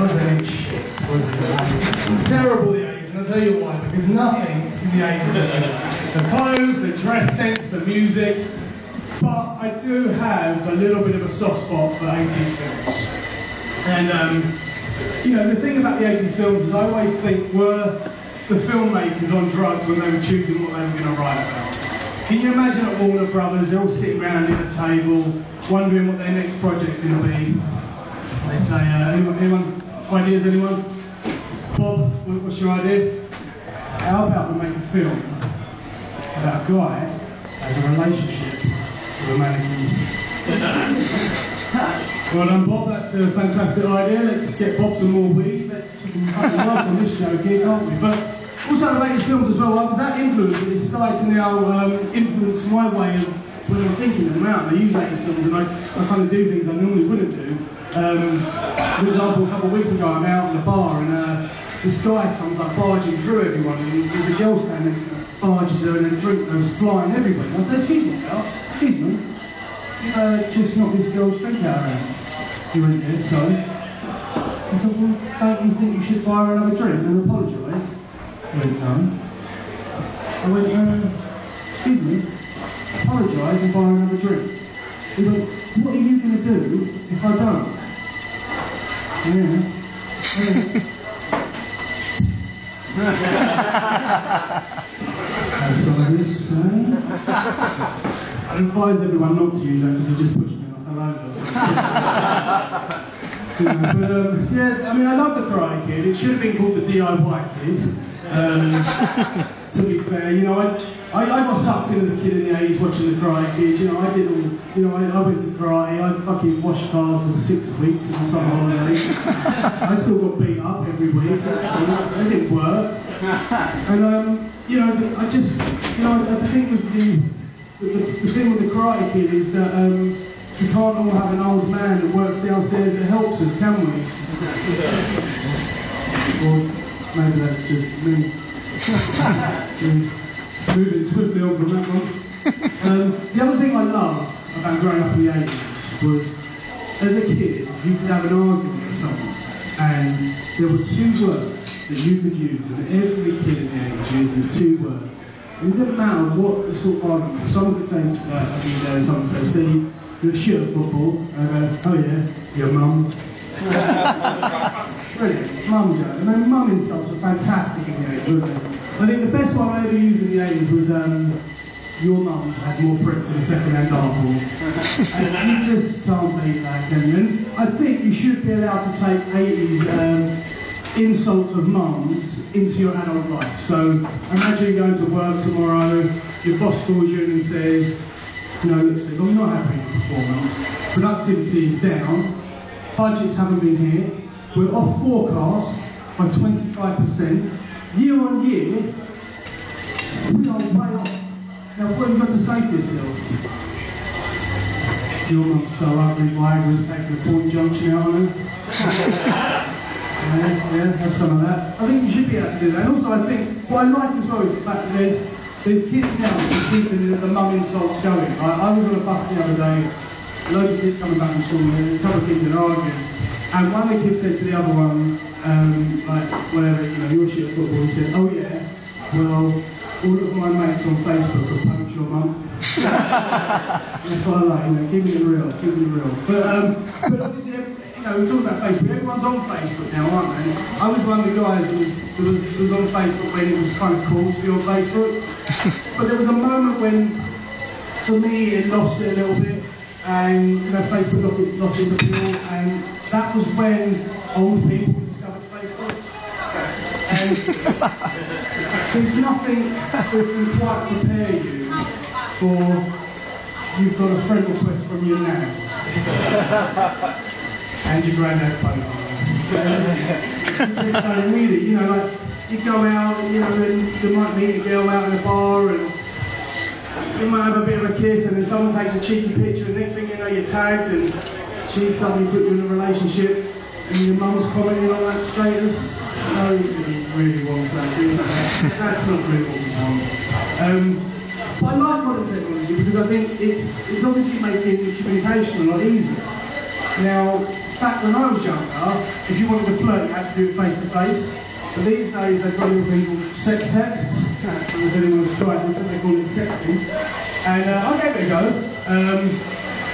Wasn't it shit? Wasn't it? Terrible, the 80s, and I'll tell you why. Because nothing in the 80s, the clothes, the dress sense, the music, but I do have a little bit of a soft spot for 80s films. And, you know, the thing about the 80s films is I always think, were the filmmakers on drugs when they were choosing what they were going to write about? Can you imagine at Warner Brothers, they're all sitting around at a table, wondering what their next project's going to be? They say, anyone, ideas, anyone? Bob, what's your idea? How about we make a film about a guy who has a relationship with a mannequin? Well done, Bob, that's a fantastic idea. Let's get Bob some more weed. We can fucking laugh on this joke here, can't we? But also the latest films as well, I was that influenced that it started to now influence my way of when I'm thinking of them out. I use latest films and I kind of do things I normally wouldn't do. For example, a couple of weeks ago I'm out in a bar and this guy comes like barging through everyone and there's a girl standing next to him, barges her and then drink goes flying everywhere. I said, excuse me, girl, excuse me, you just knocked this girl's drink out of her. He went, yeah, so? I said, well, don't you think you should buy her another drink and apologise? He went, no. I went, excuse me, apologise and buy her another drink. He went, what are you going to do if I don't? Yeah. Have some of this, I advise everyone not to use that because it just pushed me off a load. But yeah, I mean, I love the Karate Kid. It should have been called the DIY Kid. To be fair, you know, I got sucked in as a kid in the 80s watching the Karate Kid. You know, I did all, you know, I went to karate. I fucking washed cars for 6 weeks in the summer holidays. I still got beat up every week. It didn't work. And you know, I just, you know, I think with the thing with the Karate Kid is that we can't all have an old man that works downstairs that helps us, can we? Or maybe that's just me. Moving swiftly on from that one. The other thing I love about growing up in the 80s was, as a kid, you could have an argument with someone, and there were 2 words that you could use, and every kid in the 80s used these 2 words. And it didn't matter what the sort of argument. Someone could say, like, someone would say, Steve, you're shit at football. And I go, oh yeah, your mum. Brilliant, mum joke. And then mum insults were fantastic in the 80s, weren't they? I think the best one I ever used in the 80s was your mum's had more pricks in a second-hand artboard. And you just can't beat that, can you? And I think you should be allowed to take 80s insults of mums into your adult life. So imagine you're going to work tomorrow, your boss calls you in and says, you know, look Steve, I'm not happy with performance, productivity is down, budgets haven't been hit, we're off forecast by 25%, year on year, we are way off. Now what have you got to say for yourself? Your mum's so ugly, Viagra's taking a point junction out on her. Yeah, have some of that. I think you should be able to do that. And also I think, what I like as well is the fact that there's kids now that are keeping the mum insults going. I was on a bus the other day, loads of kids coming back from school, and there's a couple of kids that are arguing. And one of the kids said to the other one, like, whatever, you know, you're shit at football, he said, oh yeah, well, all of my mates on Facebook have punked your mum. That's what I like, you know, keep it real, keep it real. But obviously, you know, we're talking about Facebook, everyone's on Facebook now, aren't they? I was one of the guys that was on Facebook when it was kind of cool to be on Facebook. But there was a moment when, for me, it lost it a little bit, and you know, Facebook lost its appeal, and that was when old people discovered Facebook. And there's nothing that can quite prepare you for you've got a friend request from your nan and your granddad's phone number. You just don't read it, you know, like you go out, you know, and you might meet a girl out in a bar and you might have a bit of a kiss and then someone takes a cheeky picture and next thing you know you're tagged and she's suddenly put you in a relationship and your mum's commenting on that status. Nobody really wants that, do they? That's not really what we want. But I like modern technology because I think it's obviously making communication a lot easier. Now, back when I was younger, if you wanted to flirt, you had to do it face to face. But these days they've got a little thing called sex text. If anyone's tried this, they call it sexting. And I gave it a go.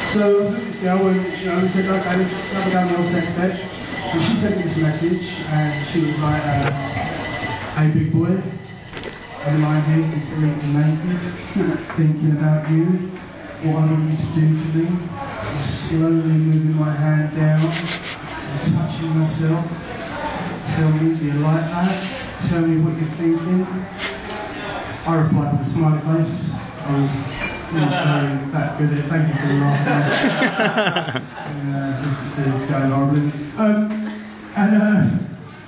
So I was with this girl and we said, okay, let's have a go on the old sex text. And she sent me this message and she was like, hey big boy, I'm lying here completely naked, thinking about you, what I want you to do to me. I'm slowly moving my hand down and touching myself. Tell me, do you like that? Tell me what you're thinking. I replied with a smiley face. I was not very that good at it. Thank you for the laugh. This is going horribly.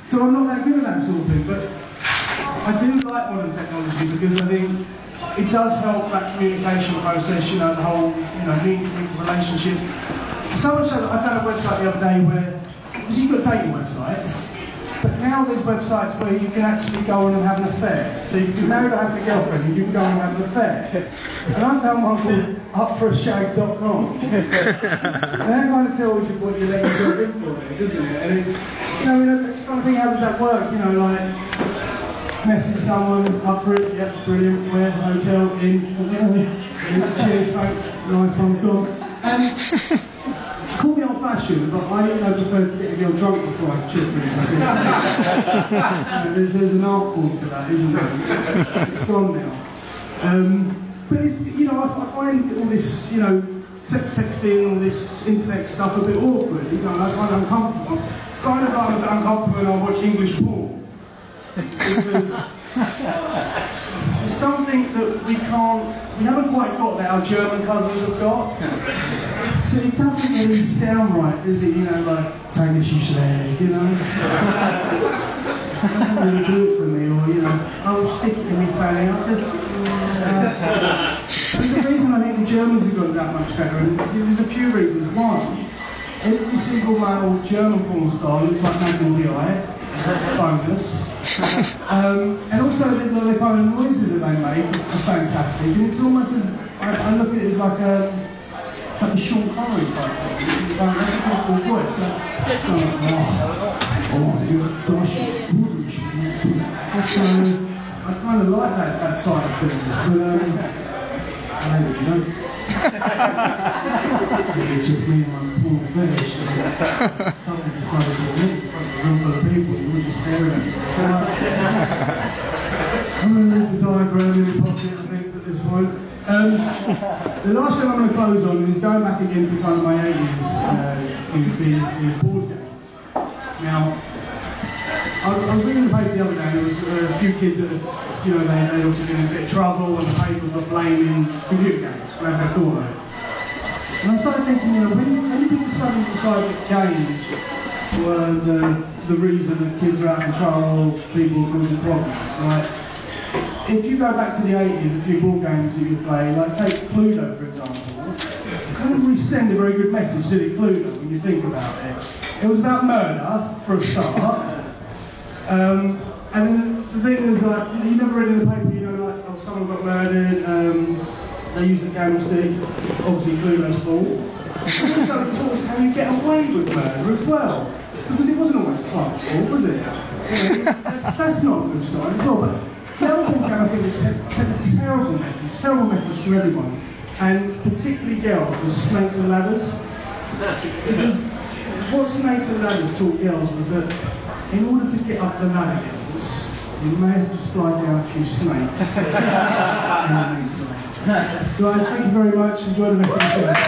So I'm not that good at that sort of thing, but I do like modern technology because I think it does help that communication process, the whole, meeting relationships. So much so that I found a website the other day where, because you've got dating websites, but now there's websites where you can actually go on and have an affair. So you can marry or have a girlfriend and you can go on and have an affair. And I found one called upforashag.com. And that kind of tells you what you're letting yourself in for, doesn't it? And it's, it's kind of thing, how does that work? Like, message someone, up for it, yeah, brilliant, where, hotel, in, cheers, thanks, nice one, gone. And call me old-fashioned, but I prefer to get a girl drunk before I chip her. There's an art form to that, isn't there? It's gone now. But it's, I find all this, sex texting, all this internet stuff a bit awkward. I find it uncomfortable. Kind of like uncomfortable when I watch English porn. Because there's something that we haven't quite got that our German cousins have got. It doesn't really sound right, does it? Like, Tageschicht, it doesn't really do it for me, or, I'll stick it in my fanny, I'll just... There's a reason I think the Germans have got that much better, and there's a few reasons. One, every single male German porn star looks like Magnum PI, bonus. And also the kind of noises that they make are fantastic, and it's almost as, I look at it as like a Sean Connery type thing. That's a cool voice. That's kind of like, you're Russian. So I kind of like that side of things, but maybe you don't. It's just me and my poor fetish. Something decided to admit in front of a room full of people, you were just staring at me. I'm going to leave the diagram in the pocket, I think, at this point. The last thing I'm going to close on is going back again to kind of my 80s is board games. Now, I was reading the paper the other day, and there was a few kids that, they also been in a bit of trouble, and the paper were blaming computer games, whatever they thought of it. And I started thinking, when people suddenly decide that games were the reason that kids are out of control, people are causing problems, like, if you go back to the 80s, a few board games you could play, like take Cluedo for example, it couldn't really send a very good message to the Cluedo when you think about it. It was about murder, for a start, and then the thing was like, you never read in the paper, someone got murdered, they used the candlestick, obviously Cluedo's fault. Also it taught how you get away with murder as well, because it wasn't always Clark's fault, was it? That's not a good sign as well, but the other thing I think sent a terrible message to everyone, and particularly girls, was Snakes and Ladders. Because what Snakes and Ladders taught girls was that in order to get up the ladder, girls, you may have to slide down a few snakes in the meantime. Guys, thank you very much. Enjoy the rest of the show.